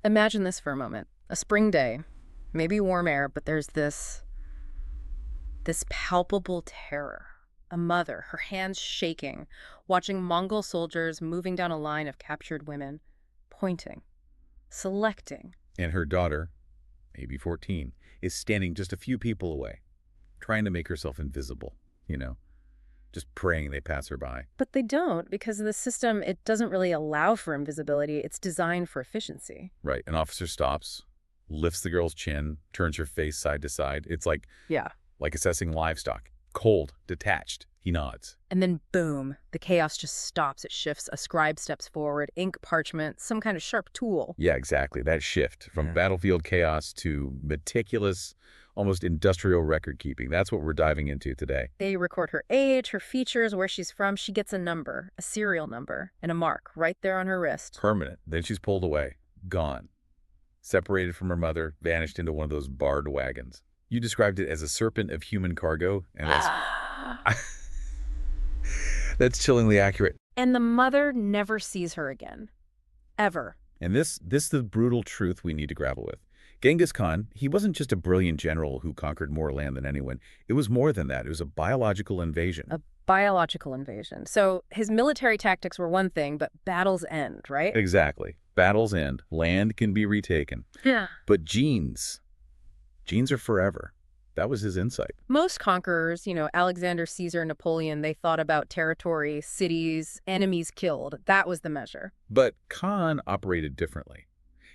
Imagine this for a moment. A spring day, maybe warm air, but there's this palpable terror. A mother, her hands shaking, watching Mongol soldiers moving down a line of captured women, pointing, selecting. And her daughter, maybe 14, is standing just a few people away, trying to make herself invisible, you know, just praying they pass her by. But they don't, because the system, it doesn't really allow for invisibility. It's designed for efficiency. Right. An officer stops, lifts the girl's chin, turns her face side to side. It's Yeah. like assessing livestock. Cold, detached. He nods. And then boom, the chaos just stops. It shifts. A scribe steps forward, ink, parchment, some kind of sharp tool. Yeah, exactly. That shift from battlefield chaos to meticulous, almost industrial record keeping. That's what we're diving into today. They record her age, her features, where she's from. She gets a number, a serial number, and a mark right there on her wrist. Permanent. Then she's pulled away. Gone. Separated from her mother, vanished into one of those barred wagons. You described it as a serpent of human cargo, and that's chillingly accurate. And the mother never sees her again. Ever. And this is the brutal truth we need to grapple with. Genghis Khan, he wasn't just a brilliant general who conquered more land than anyone. It was more than that. It was a biological invasion. A biological invasion. So his military tactics were one thing, but battles end, right? Exactly. Battles end. Land can be retaken. Yeah. But genes are forever. That was his insight. Most conquerors, Alexander, Caesar, Napoleon, they thought about territory, cities, enemies killed. That was the measure. But Khan operated differently.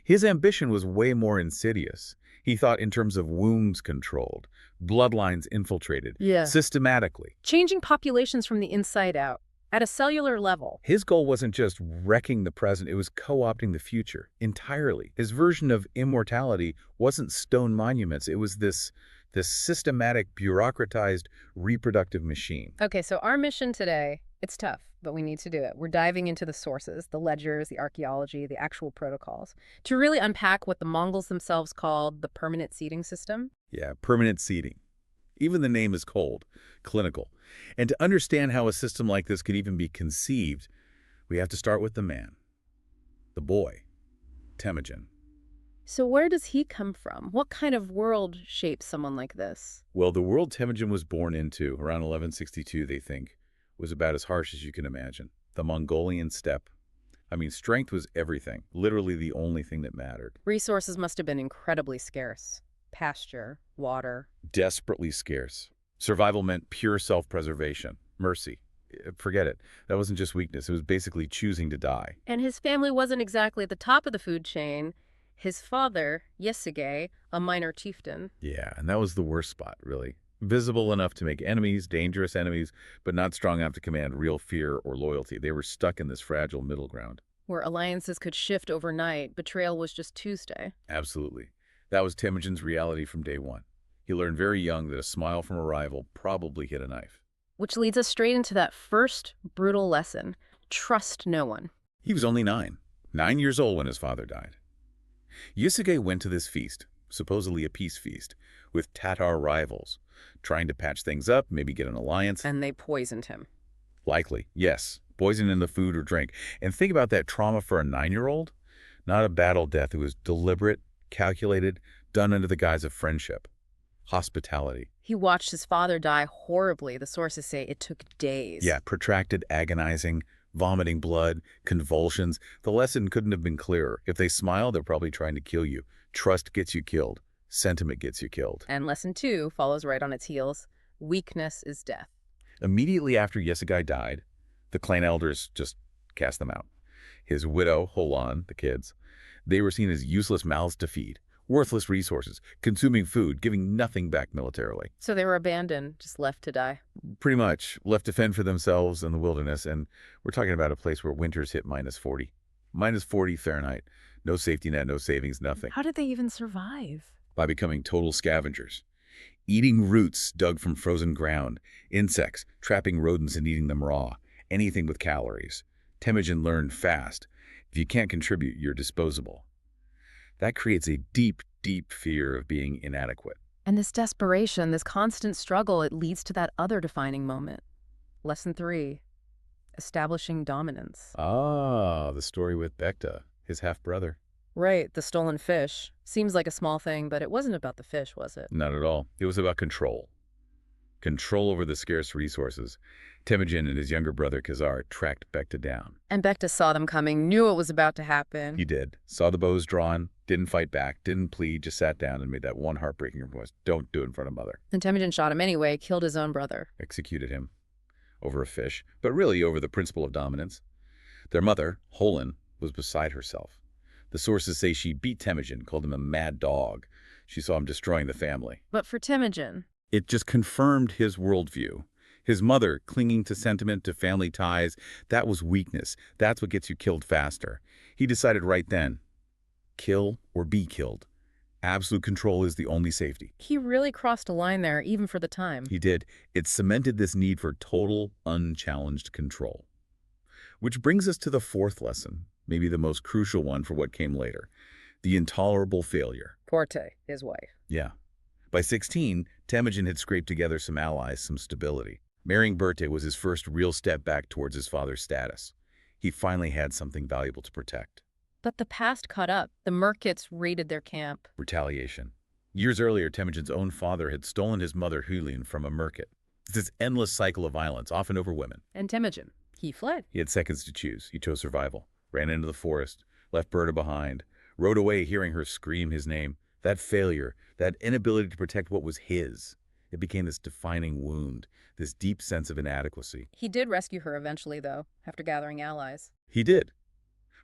His ambition was way more insidious. He thought in terms of wounds controlled, bloodlines infiltrated, systematically. Changing populations from the inside out, at a cellular level. His goal wasn't just wrecking the present, it was co-opting the future entirely. His version of immortality wasn't stone monuments, it was this systematic, bureaucratized, reproductive machine. Okay, so our mission today, it's tough, but we need to do it. We're diving into the sources, the ledgers, the archaeology, the actual protocols, to really unpack what the Mongols themselves called the permanent seeding system. Yeah, permanent seeding. Even the name is cold, clinical. And to understand how a system like this could even be conceived, we have to start with the man, the boy, Temujin. So where does he come from? What kind of world shapes someone like this? Well, the world Temujin was born into, around 1162, they think, was about as harsh as you can imagine. The Mongolian steppe. I mean, strength was everything, literally the only thing that mattered. Resources must have been incredibly scarce. Pasture, water. Desperately scarce. Survival meant pure self-preservation, mercy. Forget it. That wasn't just weakness. It was basically choosing to die. And his family wasn't exactly at the top of the food chain. His father, Yesige, a minor chieftain. Yeah, and that was the worst spot, really. Visible enough to make enemies, dangerous enemies, but not strong enough to command real fear or loyalty. They were stuck in this fragile middle ground. Where alliances could shift overnight, betrayal was just Tuesday. Absolutely. That was Temujin's reality from day one. He learned very young that a smile from a rival probably hit a knife. Which leads us straight into that first brutal lesson. Trust no one. He was only 9 years old when his father died. Yasuge went to this feast, supposedly a peace feast, with Tatar rivals, trying to patch things up, maybe get an alliance. And they poisoned him. Likely, yes. Poison in the food or drink. And think about that trauma for a 9-year-old. Not a battle death. It was deliberate, calculated, done under the guise of friendship. Hospitality. He watched his father die horribly. The sources say it took days. Yeah, protracted, agonizing, vomiting blood, convulsions. The lesson couldn't have been clearer. If they smile, they're probably trying to kill you. Trust gets you killed. Sentiment gets you killed. And lesson 2 follows right on its heels. Weakness is death. Immediately after Yasugai died, the clan elders just cast them out. His widow, Holan, the kids, they were seen as useless mouths to feed, worthless resources, consuming food, giving nothing back militarily. So they were abandoned, just left to die. Pretty much, left to fend for themselves in the wilderness, and we're talking about a place where winters hit -40. -40 Fahrenheit. No safety net, no savings, nothing. How did they even survive? By becoming total scavengers. Eating roots dug from frozen ground, insects, trapping rodents and eating them raw, anything with calories. Temujin learned fast. If you can't contribute, you're disposable. That creates a deep, deep fear of being inadequate. And this desperation, this constant struggle, it leads to that other defining moment. Lesson 3, establishing dominance. Ah, the story with Bekta, his half-brother. Right, the stolen fish. Seems like a small thing, but it wasn't about the fish, was it? Not at all. It was about control. Control over the scarce resources. Temujin and his younger brother Khazar tracked Bekta down. And Bekta saw them coming, knew it was about to happen. He did. Saw the bows drawn, didn't fight back, didn't plead, just sat down and made that one heartbreaking request. Don't do it in front of mother. And Temujin shot him anyway, killed his own brother. Executed him over a fish, but really over the principle of dominance. Their mother, Holin, was beside herself. The sources say she beat Temujin, called him a mad dog. She saw him destroying the family. But for Temujin, It just confirmed his worldview. His mother clinging to sentiment, to family ties, that was weakness. That's what gets you killed faster. He decided right then, kill or be killed. Absolute control is the only safety. he really crossed a line there, even for the time. He did. It cemented this need for total, unchallenged control. Which brings us to the fourth lesson, maybe the most crucial one for what came later. The intolerable failure. Porte, his wife. Yeah. By 16, Temujin had scraped together some allies, some stability. Marrying Berte was his first real step back towards his father's status. He finally had something valuable to protect. But the past caught up. The Merkits raided their camp. Retaliation. Years earlier, Temujin's own father had stolen his mother Hulin from a Merkit. It's this endless cycle of violence, often over women. And Temujin, he fled. He had seconds to choose. He chose survival. Ran into the forest, left Berta behind, rode away hearing her scream his name. That failure, that inability to protect what was his, it became this defining wound, this deep sense of inadequacy. He did rescue her eventually, though, after gathering allies. He did.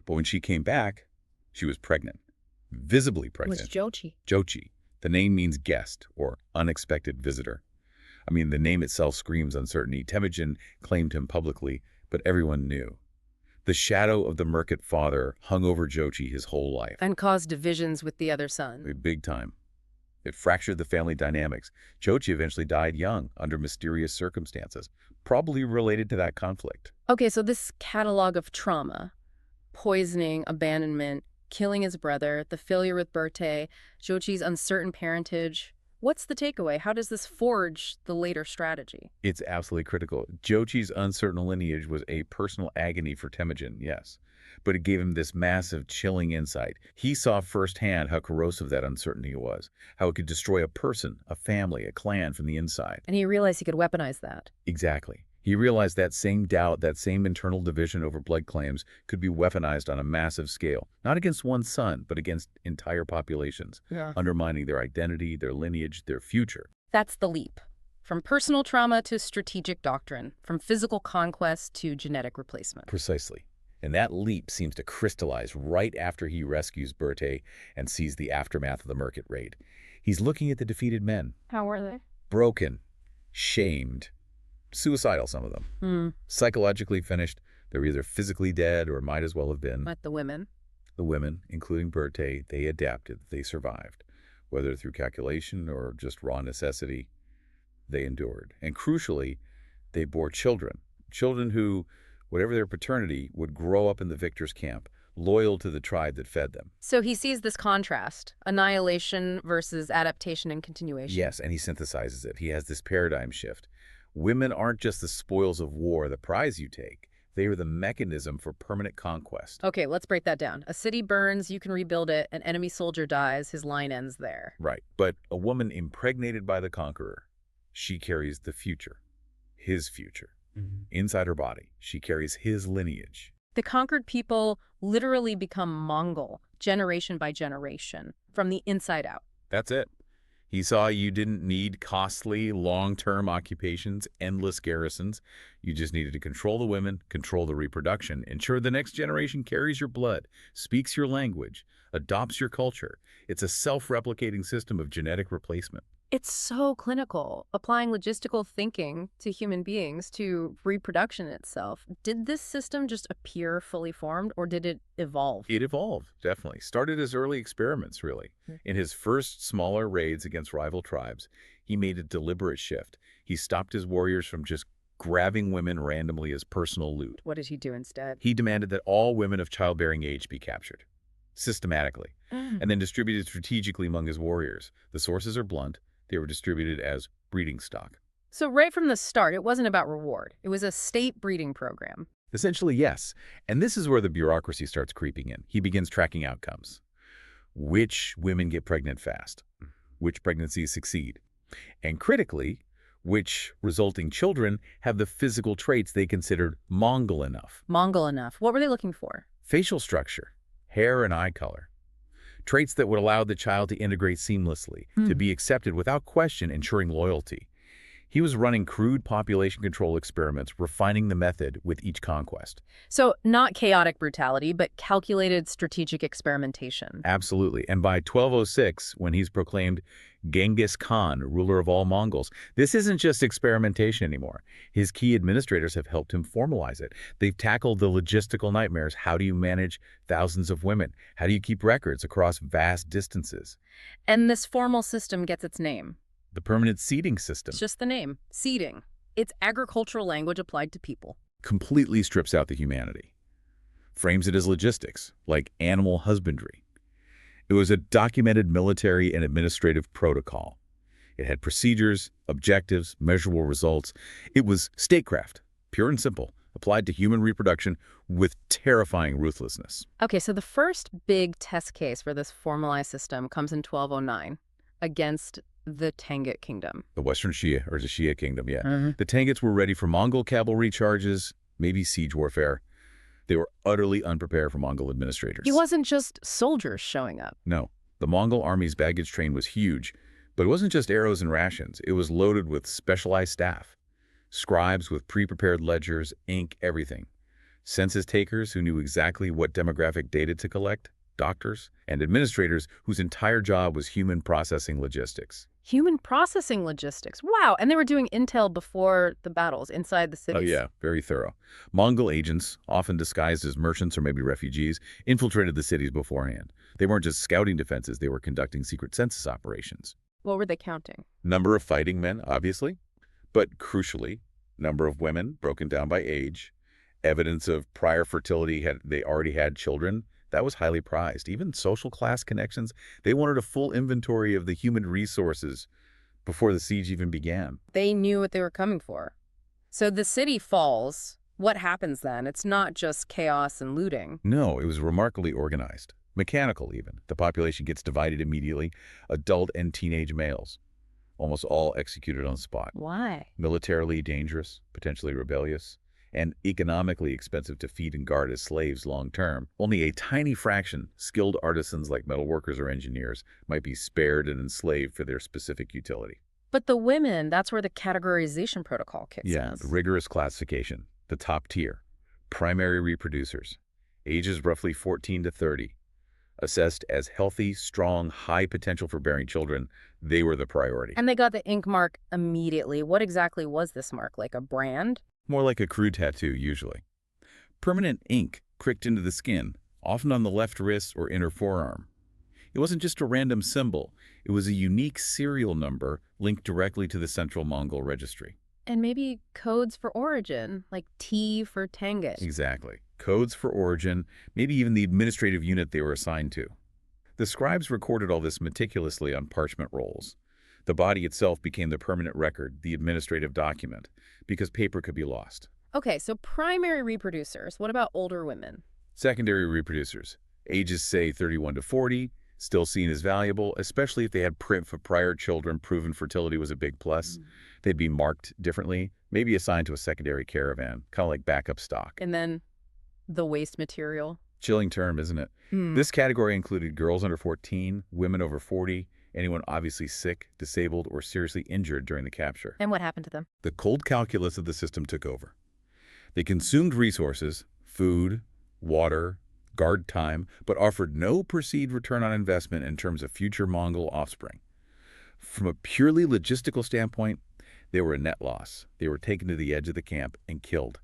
But when she came back, she was pregnant. Visibly It pregnant. was Jochi. Jochi. The name means guest or unexpected visitor. I mean, the name itself screams uncertainty. Temujin claimed him publicly, but everyone knew. The shadow of the Merkit father hung over Jochi his whole life. And caused divisions with the other son. Big time. It fractured the family dynamics. Jochi eventually died young, under mysterious circumstances, probably related to that conflict. Okay, so this catalog of trauma, poisoning, abandonment, killing his brother, the failure with Berte, Jochi's uncertain parentage. What's the takeaway? How does this forge the later strategy? It's absolutely critical. Jochi's uncertain lineage was a personal agony for Temujin, yes, but it gave him this massive, chilling insight. He saw firsthand how corrosive that uncertainty was, how it could destroy a person, a family, a clan from the inside. And he realized he could weaponize that. Exactly. He realized that same doubt, that same internal division over blood claims could be weaponized on a massive scale, not against one son, but against entire populations, undermining their identity, their lineage, their future. That's the leap. From personal trauma to strategic doctrine, from physical conquest to genetic replacement. Precisely. And that leap seems to crystallize right after he rescues Berte and sees the aftermath of the Merkit raid. He's looking at the defeated men. How were they? Broken, shamed, suicidal, some of them. Psychologically finished. They're either physically dead or might as well have been. But the women? The women, including Berte, they adapted, they survived. Whether through calculation or just raw necessity, they endured. And crucially, they bore children. Children who, whatever their paternity, would grow up in the victor's camp, loyal to the tribe that fed them. So he sees this contrast, annihilation versus adaptation and continuation. Yes, and he synthesizes it. He has this paradigm shift. Women aren't just the spoils of war, the prize you take. They are the mechanism for permanent conquest. Okay, let's break that down. A city burns, you can rebuild it. An enemy soldier dies, his line ends there. Right, but a woman impregnated by the conqueror, she carries the future, his future. Inside her body, she carries his lineage. The conquered people literally become Mongol, generation by generation, from the inside out. That's it. He saw you didn't need costly, long-term occupations, endless garrisons. You just needed to control the women, control the reproduction, ensure the next generation carries your blood, speaks your language, adopts your culture. It's a self-replicating system of genetic replacement. It's so clinical, applying logistical thinking to human beings, to reproduction itself. Did this system just appear fully formed, or did it evolve? It evolved, definitely. Started as early experiments, really. In his first smaller raids against rival tribes, he made a deliberate shift. He stopped his warriors from just grabbing women randomly as personal loot. What did he do instead? He demanded that all women of childbearing age be captured, systematically, and then distributed strategically among his warriors. The sources are blunt. They were distributed as breeding stock. So right from the start, it wasn't about reward. It was a state breeding program. Essentially, yes. And this is where the bureaucracy starts creeping in. He begins tracking outcomes. which women get pregnant fast, which pregnancies succeed, and critically, which resulting children have the physical traits they considered Mongol enough. Mongol enough. What were they looking for? Facial structure, hair and eye color. Traits that would allow the child to integrate seamlessly, to be accepted without question, ensuring loyalty. He was running crude population control experiments, refining the method with each conquest. So not chaotic brutality, but calculated strategic experimentation. Absolutely. And by 1206, when he's proclaimed Genghis Khan, ruler of all Mongols, this isn't just experimentation anymore. His key administrators have helped him formalize it. They've tackled the logistical nightmares. How do you manage thousands of women? How do you keep records across vast distances? And this formal system gets its name. The permanent seeding system It's just the name. Seeding. It's agricultural language applied to people. completely strips out the humanity, frames it as logistics, like animal husbandry. It was a documented military and administrative protocol. It had procedures, objectives, measurable results. It was statecraft, pure and simple, applied to human reproduction with terrifying ruthlessness. Okay, so the first big test case for this formalized system comes in 1209 against the Tangut Kingdom. The Western Shia, or the Shia kingdom, yeah. Mm-hmm. The Tanguts were ready for Mongol cavalry charges, maybe siege warfare. They were utterly unprepared for Mongol administrators. It wasn't just soldiers showing up. No, the Mongol army's baggage train was huge, but it wasn't just arrows and rations. It was loaded with specialized staff, scribes with pre-prepared ledgers, ink, everything. Census takers who knew exactly what demographic data to collect, doctors, and administrators whose entire job was human processing logistics. Human processing logistics. Wow, and they were doing intel before the battles inside the cities. Oh yeah, very thorough. Mongol agents, often disguised as merchants or maybe refugees, infiltrated the cities beforehand. They weren't just scouting defenses, they were conducting secret census operations. What were they counting? Number of fighting men, obviously, but crucially, number of women broken down by age, evidence of prior fertility, they already had children. That was highly prized. Even social class connections, they wanted a full inventory of the human resources before the siege even began. They knew what they were coming for. So the city falls. What happens then? It's not just chaos and looting. No, it was remarkably organized. Mechanical, even. The population gets divided immediately. Adult and teenage males, almost all executed on the spot. Why? Militarily dangerous, potentially rebellious, and economically expensive to feed and guard as slaves long-term. Only a tiny fraction, skilled artisans like metalworkers or engineers, might be spared and enslaved for their specific utility. But the women, that's where the categorization protocol kicks in. The rigorous classification, the top tier, primary reproducers, ages roughly 14 to 30, assessed as healthy, strong, high potential for bearing children, they were the priority. And they got the ink mark immediately. What exactly was this mark? Like a brand? More like a crude tattoo, usually. Permanent ink pricked into the skin, often on the left wrist or inner forearm. It wasn't just a random symbol. It was a unique serial number linked directly to the central Mongol registry. And maybe codes for origin, like T for Tangut. Exactly. Codes for origin, maybe even the administrative unit they were assigned to. The scribes recorded all this meticulously on parchment rolls. The body itself became the permanent record, the administrative document, because paper could be lost. Okay, so primary reproducers. What about older women? Secondary reproducers, ages say 31 to 40, still seen as valuable, especially if they had print for prior children. Proven fertility was a big plus. They'd be marked differently, maybe assigned to a secondary caravan, kind of like backup stock. And then the waste material. Chilling term, isn't it? This category included girls under 14, women over 40, anyone obviously sick, disabled, or seriously injured during the capture. And what happened to them? The cold calculus of the system took over. They consumed resources, food, water, guard time, but offered no perceived return on investment in terms of future Mongol offspring. From a purely logistical standpoint, they were a net loss. They were taken to the edge of the camp and killed.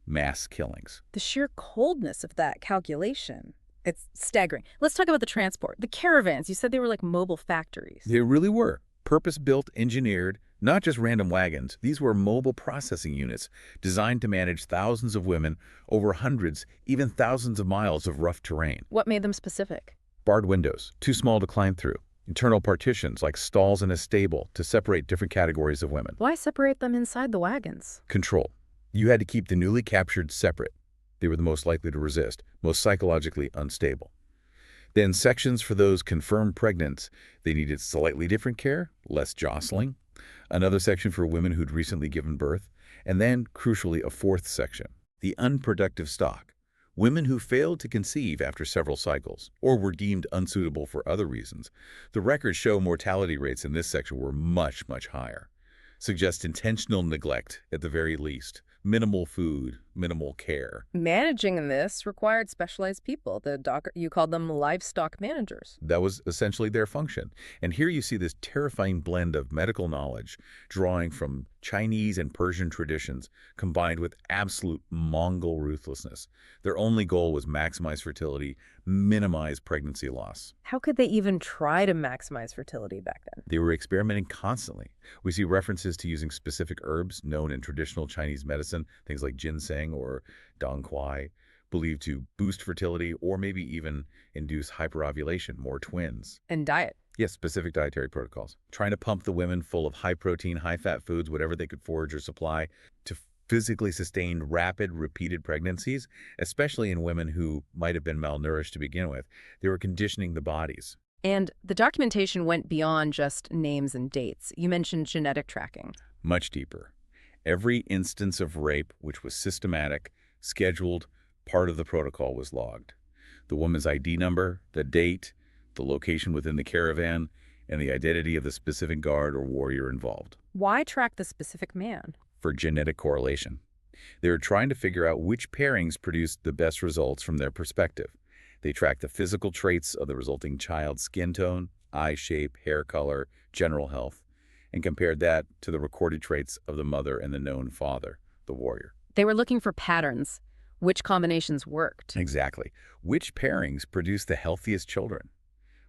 Mass killings. The sheer coldness of that calculation. It's staggering. Let's talk about the transport. The caravans, you said they were like mobile factories. They really were. Purpose-built, engineered, not just random wagons. These were mobile processing units designed to manage thousands of women over hundreds, even thousands of miles of rough terrain. What made them specific? Barred windows, too small to climb through. Internal partitions like stalls in a stable to separate different categories of women. Why separate them inside the wagons? Control. You had to keep the newly captured separate. They were the most likely to resist, most psychologically unstable. Then sections for those confirmed pregnant. They needed slightly different care, less jostling. Another section for women who'd recently given birth. And then, crucially, a fourth section, the unproductive stock. Women who failed to conceive after several cycles, or were deemed unsuitable for other reasons. The records show mortality rates in this section were much, much higher. Suggest intentional neglect, at the very least. Minimal food, minimal care. Managing this required specialized people. You called them livestock managers. That was essentially their function. And here you see this terrifying blend of medical knowledge, drawing from Chinese and Persian traditions, combined with absolute Mongol ruthlessness. Their only goal was maximize fertility, minimize pregnancy loss. How could they even try to maximize fertility back then? They were experimenting constantly. We see references to using specific herbs known in traditional Chinese medicine, things like ginseng or dongquai, believed to boost fertility or maybe even induce hyperovulation, more twins. And diet. Yes, specific dietary protocols. Trying to pump the women full of high-protein, high-fat foods, whatever they could forage or supply, to physically sustain rapid, repeated pregnancies, especially in women who might have been malnourished to begin with. They were conditioning the bodies. And the documentation went beyond just names and dates. You mentioned genetic tracking. Much deeper. Every instance of rape, which was systematic, scheduled, part of the protocol was logged. The woman's ID number, the date, the location within the caravan, and the identity of the specific guard or warrior involved. Why track the specific man? For genetic correlation. They were trying to figure out which pairings produced the best results from their perspective. They tracked the physical traits of the resulting child's skin tone, eye shape, hair color, general health, and compared that to the recorded traits of the mother and the known father, the warrior. They were looking for patterns. Which combinations worked? Exactly. Which pairings produced the healthiest children?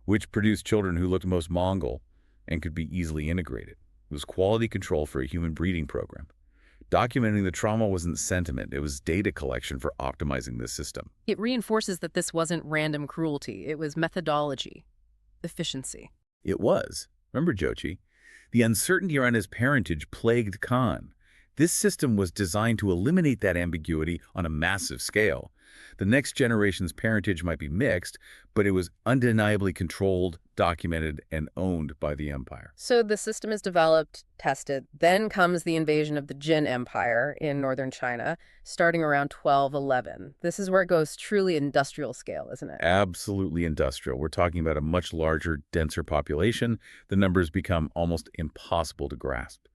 Which produced children who looked most Mongol and could be easily integrated? It was quality control for a human breeding program. Documenting the trauma wasn't sentiment, it was data collection for optimizing this system. It reinforces that this wasn't random cruelty. It was methodology, efficiency. It was. Remember Jochi? The uncertainty around his parentage plagued Khan. This system was designed to eliminate that ambiguity on a massive scale. The next generation's parentage might be mixed, but it was undeniably controlled, documented, and owned by the empire. So the system is developed, tested, then comes the invasion of the Jin Empire in northern China, starting around 1211. This is where it goes truly industrial scale, isn't it? Absolutely industrial. We're talking about a much larger, denser population. The numbers become almost impossible to grasp.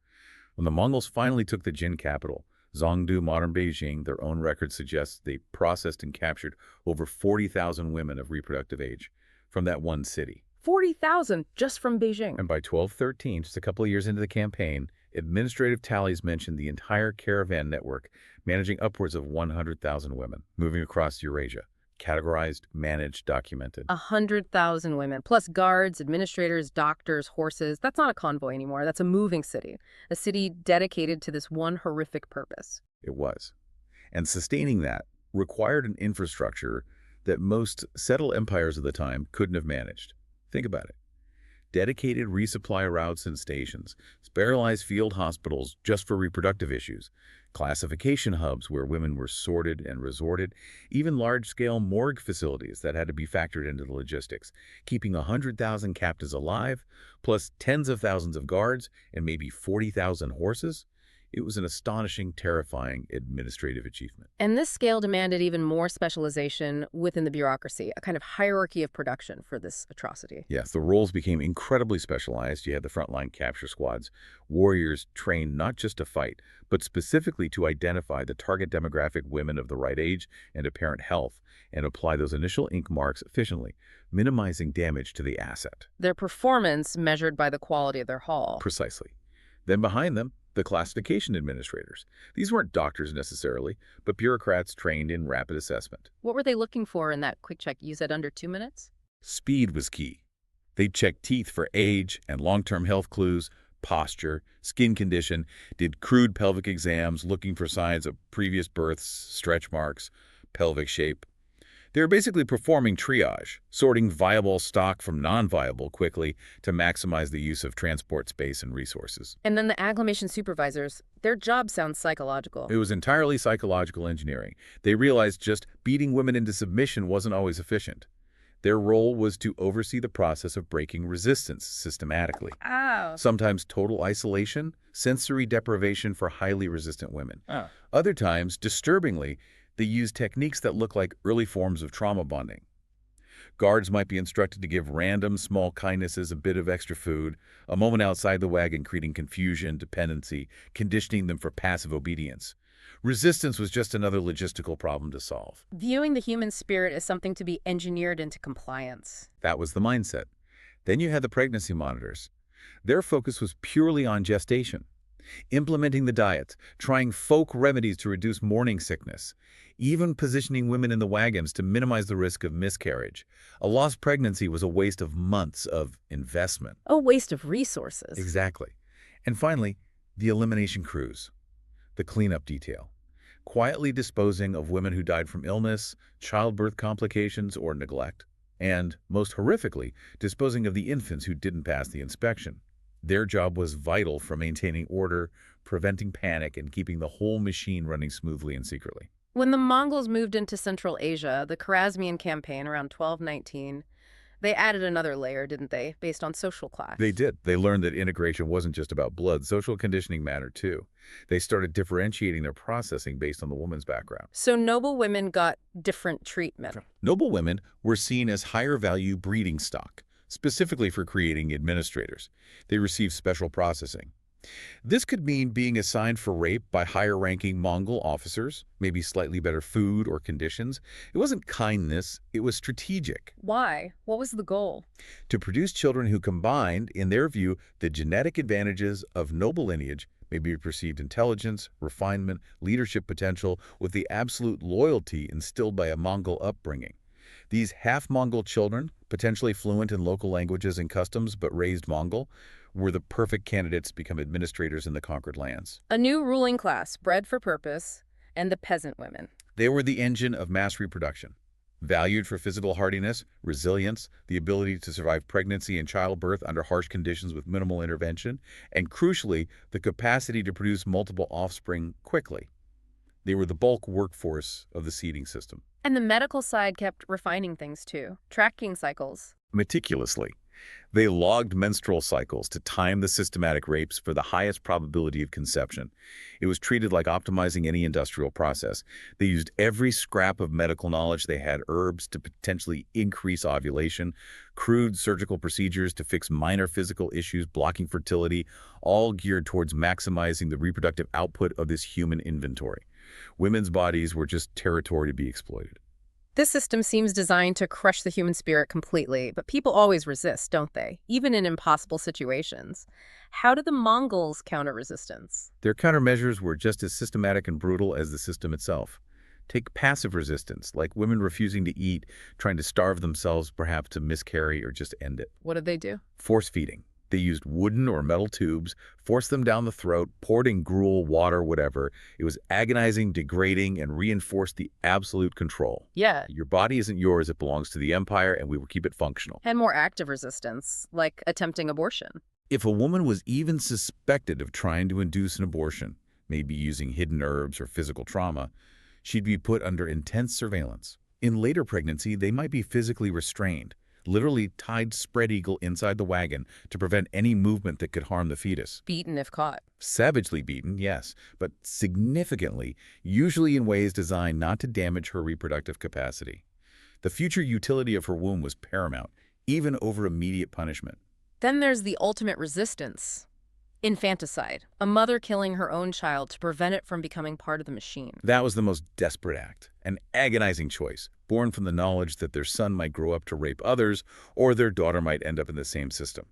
When the Mongols finally took the Jin capital, Zhongdu, modern Beijing, their own record suggests they processed and captured over 40,000 women of reproductive age from that one city. 40,000 just from Beijing. And by 1213, just a couple of years into the campaign, administrative tallies mentioned the entire caravan network, managing upwards of 100,000 women, moving across Eurasia. Categorized, managed, documented. 100,000 women, plus guards, administrators, doctors, horses. That's not a convoy anymore. That's a moving city. A city dedicated to this one horrific purpose. It was. And sustaining that required an infrastructure that most settled empires of the time couldn't have managed. Think about it. Dedicated resupply routes and stations, sterilized field hospitals just for reproductive issues, classification hubs where women were sorted and resorted, even large-scale morgue facilities that had to be factored into the logistics, keeping 100,000 captives alive, plus tens of thousands of guards and maybe 40,000 horses. It was an astonishing, terrifying administrative achievement. And this scale demanded even more specialization within the bureaucracy, a kind of hierarchy of production for this atrocity. Yes, the roles became incredibly specialized. You had the frontline capture squads, warriors trained not just to fight, but specifically to identify the target demographic women of the right age and apparent health, and apply those initial ink marks efficiently, minimizing damage to the asset. Their performance measured by the quality of their haul. Precisely. Then behind them, the classification administrators. These weren't doctors necessarily, but bureaucrats trained in rapid assessment. What were they looking for in that quick check? You said under 2 minutes? Speed was key. They'd check teeth for age and long-term health clues, posture, skin condition, did crude pelvic exams looking for signs of previous births, stretch marks, pelvic shape. They were basically performing triage, sorting viable stock from non-viable quickly to maximize the use of transport space and resources. And then the acclimation supervisors, their job sounds psychological. It was entirely psychological engineering. They realized just beating women into submission wasn't always efficient. Their role was to oversee the process of breaking resistance systematically. Oh. Sometimes total isolation, sensory deprivation for highly resistant women. Oh. Other times, disturbingly, they used techniques that look like early forms of trauma bonding. Guards might be instructed to give random small kindnesses, a bit of extra food, a moment outside the wagon, creating confusion, dependency, conditioning them for passive obedience. Resistance was just another logistical problem to solve. Viewing the human spirit as something to be engineered into compliance. That was the mindset. Then you had the pregnancy monitors. Their focus was purely on gestation, implementing the diets, trying folk remedies to reduce morning sickness, even positioning women in the wagons to minimize the risk of miscarriage. A lost pregnancy was a waste of months of investment. A waste of resources. Exactly. And finally, the elimination crews, the cleanup detail, quietly disposing of women who died from illness, childbirth complications, or neglect, and, most horrifically, disposing of the infants who didn't pass the inspection. Their job was vital for maintaining order, preventing panic, and keeping the whole machine running smoothly and secretly. When the Mongols moved into Central Asia, the Khwarezmian campaign around 1219, they added another layer, didn't they, based on social class? They did. They learned that integration wasn't just about blood. Social conditioning mattered too. They started differentiating their processing based on the woman's background. So noble women got different treatment. Noble women were seen as higher value breeding stock, specifically for creating administrators. They received special processing. This could mean being assigned for rape by higher-ranking Mongol officers, maybe slightly better food or conditions. It wasn't kindness, it was strategic. Why? What was the goal? To produce children who combined, in their view, the genetic advantages of noble lineage, maybe perceived intelligence, refinement, leadership potential, with the absolute loyalty instilled by a Mongol upbringing. These half-Mongol children, potentially fluent in local languages and customs but raised Mongol, were the perfect candidates to become administrators in the conquered lands. A new ruling class, bred for purpose, and the peasant women. They were the engine of mass reproduction, valued for physical hardiness, resilience, the ability to survive pregnancy and childbirth under harsh conditions with minimal intervention, and crucially, the capacity to produce multiple offspring quickly. They were the bulk workforce of the seeding system. And the medical side kept refining things too, tracking cycles. Meticulously. They logged menstrual cycles to time the systematic rapes for the highest probability of conception. It was treated like optimizing any industrial process. They used every scrap of medical knowledge. They had herbs to potentially increase ovulation, crude surgical procedures to fix minor physical issues, blocking fertility, all geared towards maximizing the reproductive output of this human inventory. Women's bodies were just territory to be exploited. This system seems designed to crush the human spirit completely, but people always resist, don't they? Even in impossible situations. How did the Mongols counter resistance? Their countermeasures were just as systematic and brutal as the system itself. Take passive resistance, like women refusing to eat, trying to starve themselves perhaps to miscarry or just end it. What did they do? Force feeding. They used wooden or metal tubes, forced them down the throat, poured in gruel, water, whatever. It was agonizing, degrading, and reinforced the absolute control. Yeah. Your body isn't yours, it belongs to the empire, and we will keep it functional. And more active resistance, like attempting abortion. If a woman was even suspected of trying to induce an abortion, maybe using hidden herbs or physical trauma, she'd be put under intense surveillance. In later pregnancy, they might be physically restrained, literally tied spread eagle inside the wagon to prevent any movement that could harm the fetus. Beaten if caught. Savagely beaten, yes, but significantly, usually in ways designed not to damage her reproductive capacity. The future utility of her womb was paramount, even over immediate punishment. Then there's the ultimate resistance. Infanticide. A mother killing her own child to prevent it from becoming part of the machine. That was the most desperate act, an agonizing choice, born from the knowledge that their son might grow up to rape others or their daughter might end up in the same system.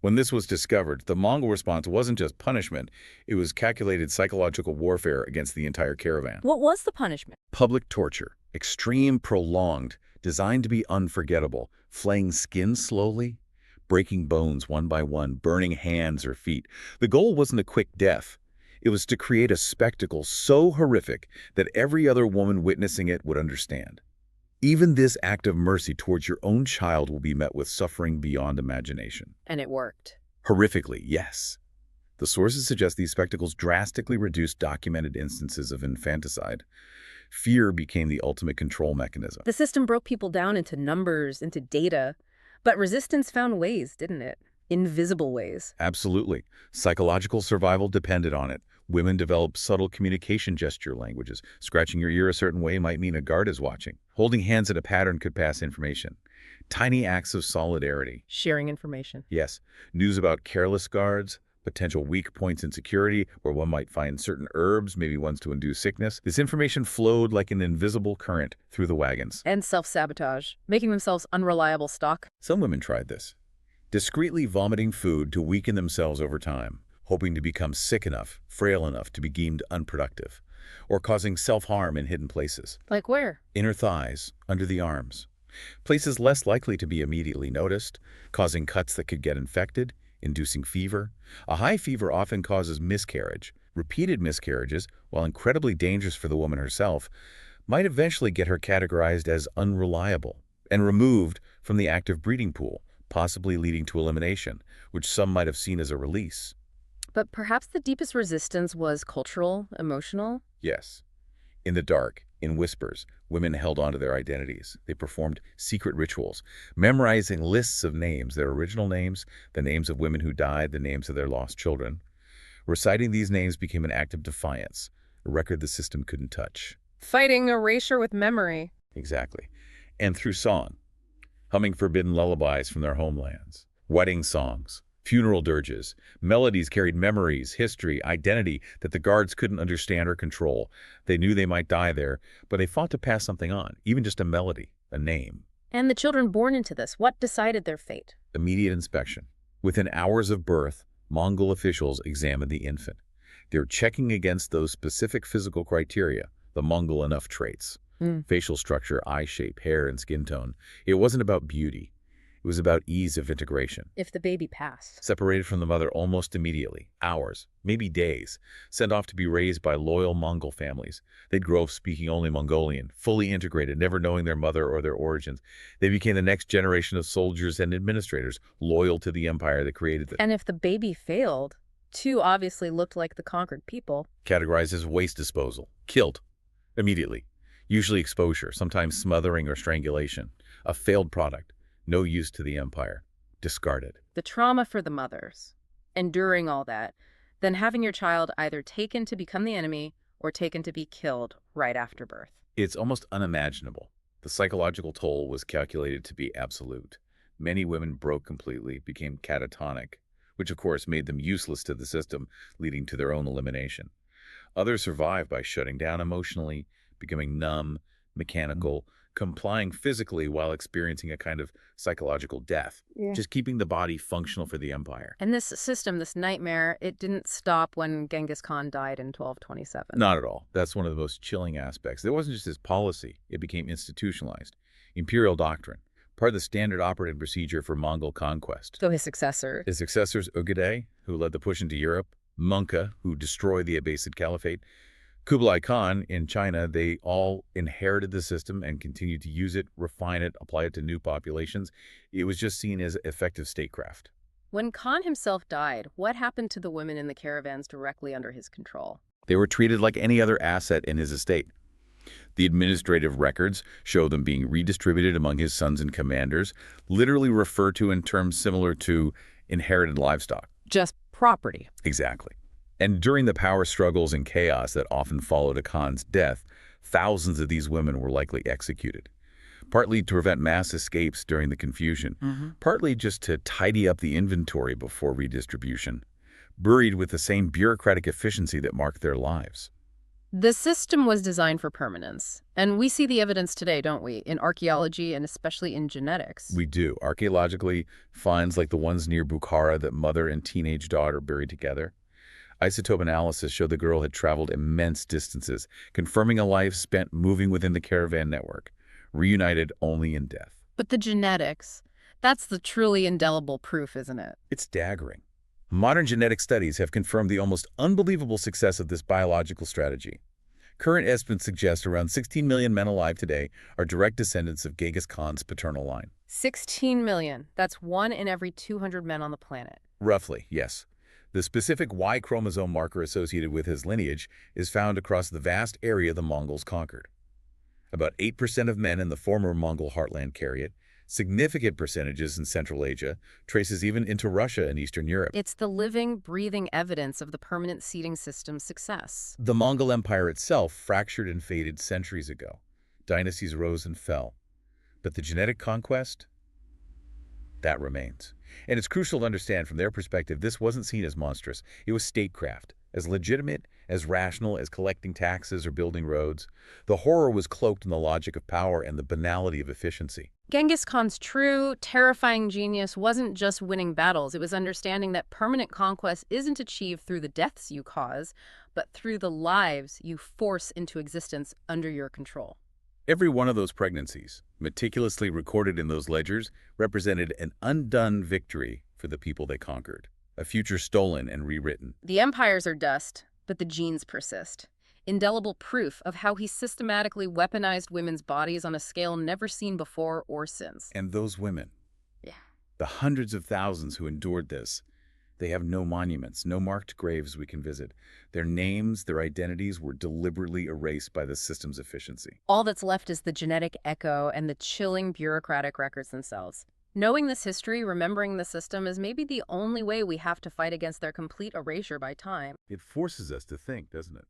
When this was discovered, the Mongol response wasn't just punishment, it was calculated psychological warfare against the entire caravan. What was the punishment? Public torture, extreme, prolonged, designed to be unforgettable, flaying skin slowly, breaking bones one by one, burning hands or feet. The goal wasn't a quick death. It was to create a spectacle so horrific that every other woman witnessing it would understand. Even this act of mercy towards your own child will be met with suffering beyond imagination. And it worked. Horrifically, yes. The sources suggest these spectacles drastically reduced documented instances of infanticide. Fear became the ultimate control mechanism. The system broke people down into numbers, into data. But resistance found ways, didn't it? Invisible ways. Absolutely. Psychological survival depended on it. Women developed subtle communication gesture languages. Scratching your ear a certain way might mean a guard is watching. Holding hands in a pattern could pass information. Tiny acts of solidarity. Sharing information. Yes, news about careless guards, potential weak points in security, where one might find certain herbs, maybe ones to induce sickness. This information flowed like an invisible current through the wagons. And self-sabotage, making themselves unreliable stock. Some women tried this, discreetly vomiting food to weaken themselves over time, hoping to become sick enough, frail enough to be deemed unproductive, or causing self-harm in hidden places. Like where? Inner thighs, under the arms. Places less likely to be immediately noticed, causing cuts that could get infected, inducing fever. A high fever often causes miscarriage. Repeated miscarriages, while incredibly dangerous for the woman herself, might eventually get her categorized as unreliable and removed from the active breeding pool, possibly leading to elimination, which some might have seen as a release. But perhaps the deepest resistance was cultural, emotional? Yes. In the dark, in whispers, women held on to their identities. They performed secret rituals, memorizing lists of names, their original names, the names of women who died, the names of their lost children. Reciting these names became an act of defiance, a record the system couldn't touch. Fighting erasure with memory. Exactly. And through song, humming forbidden lullabies from their homelands, wedding songs, funeral dirges, melodies carried memories, history, identity that the guards couldn't understand or control. They knew they might die there, but they fought to pass something on, even just a melody, a name. And the children born into this, what decided their fate? Immediate inspection. Within hours of birth, Mongol officials examined the infant. They were checking against those specific physical criteria, the Mongol enough traits. Facial structure, eye shape, hair, and skin tone. It wasn't about beauty. It was about ease of integration. If the baby passed. Separated from the mother almost immediately, hours, maybe days, sent off to be raised by loyal Mongol families. They'd grow up speaking only Mongolian, fully integrated, never knowing their mother or their origins. They became the next generation of soldiers and administrators, loyal to the empire that created them. And if the baby failed, two obviously looked like the conquered people. Categorized as waste disposal, killed immediately, usually exposure, sometimes smothering or strangulation. A failed product. No use to the empire. Discarded. The trauma for the mothers. Enduring all that. Then having your child either taken to become the enemy or taken to be killed right after birth. It's almost unimaginable. The psychological toll was calculated to be absolute. Many women broke completely, became catatonic, which of course made them useless to the system, leading to their own elimination. Others survived by shutting down emotionally, becoming numb, mechanical, complying physically while experiencing a kind of psychological death, just keeping the body functional for the empire. And this system, this nightmare, it didn't stop when Genghis Khan died in 1227. Not at all. That's one of the most chilling aspects. It wasn't just his policy. It became institutionalized. Imperial doctrine, part of the standard operating procedure for Mongol conquest. So his successor. His successors, Ugadai, who led the push into Europe, Munka, who destroyed the Abbasid Caliphate, Kublai Khan in China, they all inherited the system and continued to use it, refine it, apply it to new populations. It was just seen as effective statecraft. When Khan himself died, what happened to the women in the caravans directly under his control? They were treated like any other asset in his estate. The administrative records show them being redistributed among his sons and commanders, literally referred to in terms similar to inherited livestock. Just property. Exactly. And during the power struggles and chaos that often followed a Khan's death, thousands of these women were likely executed, partly to prevent mass escapes during the confusion, partly just to tidy up the inventory before redistribution, buried with the same bureaucratic efficiency that marked their lives. The system was designed for permanence, and we see the evidence today, don't we, in archaeology and especially in genetics. We do. Archaeologically, finds like the ones near Bukhara that mother and teenage daughter buried together. Isotope analysis showed the girl had traveled immense distances, confirming a life spent moving within the caravan network, reunited only in death. But the genetics, that's the truly indelible proof, isn't it? It's staggering. Modern genetic studies have confirmed the almost unbelievable success of this biological strategy. Current estimates suggest around 16 million men alive today are direct descendants of Genghis Khan's paternal line. 16 million. That's 1 in every 200 men on the planet. Roughly, yes. The specific Y chromosome marker associated with his lineage is found across the vast area the Mongols conquered. About 8% of men in the former Mongol heartland carry it. Significant percentages in Central Asia, traces even into Russia and Eastern Europe. It's the living, breathing evidence of the permanent seeding system's success. The Mongol Empire itself fractured and faded centuries ago. Dynasties rose and fell. But the genetic conquest? That remains. And it's crucial to understand from their perspective, this wasn't seen as monstrous. It was statecraft, as legitimate, as rational as collecting taxes or building roads. The horror was cloaked in the logic of power and the banality of efficiency. Genghis Khan's true, terrifying genius wasn't just winning battles. It was understanding that permanent conquest isn't achieved through the deaths you cause, but through the lives you force into existence under your control. Every one of those pregnancies, meticulously recorded in those ledgers, represented an undone victory for the people they conquered, a future stolen and rewritten. The empires are dust, but the genes persist. Indelible proof of how he systematically weaponized women's bodies on a scale never seen before or since. And those women, Yeah. the hundreds of thousands who endured this, they have no monuments, no marked graves we can visit. Their names, their identities were deliberately erased by the system's efficiency. All that's left is the genetic echo and the chilling bureaucratic records themselves. Knowing this history, remembering the system, is maybe the only way we have to fight against their complete erasure by time. It forces us to think, doesn't it,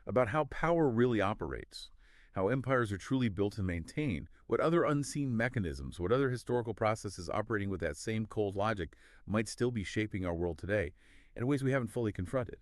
about how power really operates, how empires are truly built and maintained, what other unseen mechanisms, what other historical processes operating with that same cold logic might still be shaping our world today in ways we haven't fully confronted.